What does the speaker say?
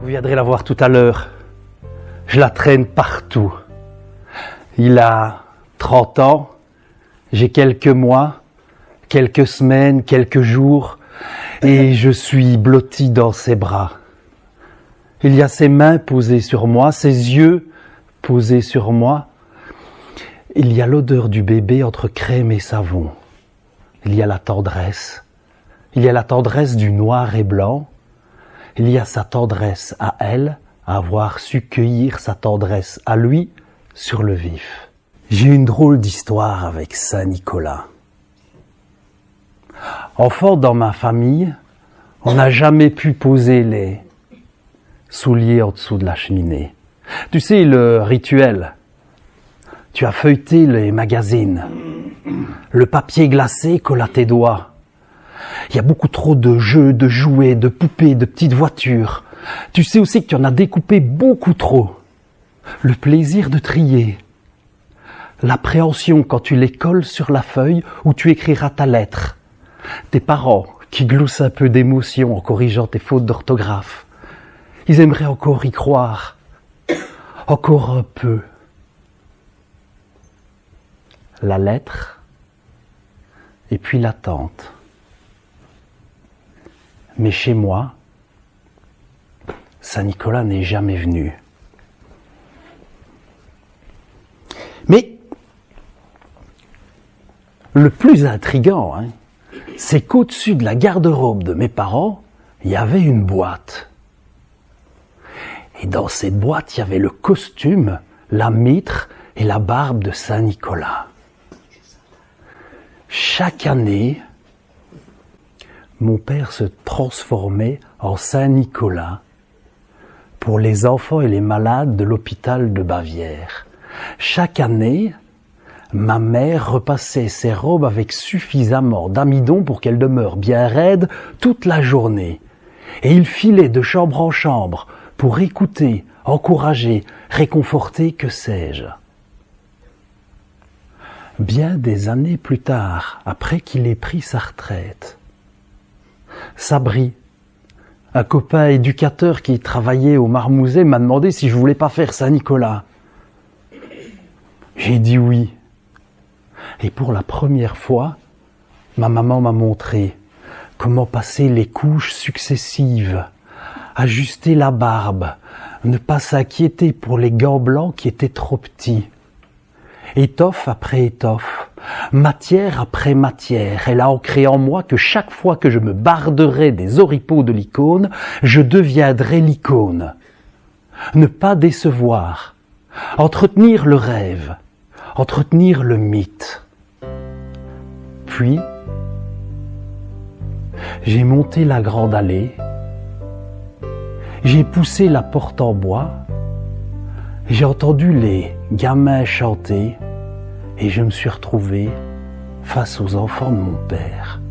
Vous viendrez la voir tout à l'heure. Je la traîne partout. Il a 30 ans, j'ai quelques mois, quelques semaines, quelques jours, et je suis blotti dans ses bras. Il y a ses mains posées sur moi, ses yeux posés sur moi. Il y a l'odeur du bébé entre crème et savon. Il y a la tendresse. Il y a la tendresse du noir et blanc. Il y a sa tendresse à elle, à avoir su cueillir sa tendresse à lui sur le vif. J'ai une drôle d'histoire avec Saint-Nicolas. Enfant dans ma famille, on n'a jamais pu poser les souliers en dessous de la cheminée. Tu sais, le rituel. Tu as feuilleté les magazines. Le papier glacé colle à tes doigts. Il y a beaucoup trop de jeux, de jouets, de poupées, de petites voitures. Tu sais aussi que tu en as découpé beaucoup trop. Le plaisir de trier. L'appréhension quand tu les colles sur la feuille où tu écriras ta lettre. Tes parents qui gloussent un peu d'émotion en corrigeant tes fautes d'orthographe. Ils aimeraient encore y croire. Encore un peu. La lettre et puis l'attente. Mais chez moi, Saint-Nicolas n'est jamais venu. Mais le plus intriguant, c'est qu'au-dessus de la garde-robe de mes parents, il y avait une boîte. Et dans cette boîte, il y avait le costume, la mitre et la barbe de Saint-Nicolas. Chaque année, mon père se transformait en Saint-Nicolas pour les enfants et les malades de l'hôpital de Bavière. Chaque année, ma mère repassait ses robes avec suffisamment d'amidon pour qu'elles demeurent bien raides toute la journée. Et il filait de chambre en chambre pour écouter, encourager, réconforter, que sais-je. Bien des années plus tard, après qu'il ait pris sa retraite, Sabri, un copain éducateur qui travaillait au Marmouset, m'a demandé si je voulais pas faire Saint-Nicolas. J'ai dit oui. Et pour la première fois, ma maman m'a montré comment passer les couches successives, ajuster la barbe, ne pas s'inquiéter pour les gants blancs qui étaient trop petits. Étoffe après étoffe, matière après matière, elle a ancré en moi que chaque fois que je me barderai des oripeaux de l'icône, je deviendrai l'icône. Ne pas décevoir, entretenir le rêve, entretenir le mythe. Puis, j'ai monté la grande allée, j'ai poussé la porte en bois, j'ai entendu les gamins chanter et je me suis retrouvé face aux enfants de mon père.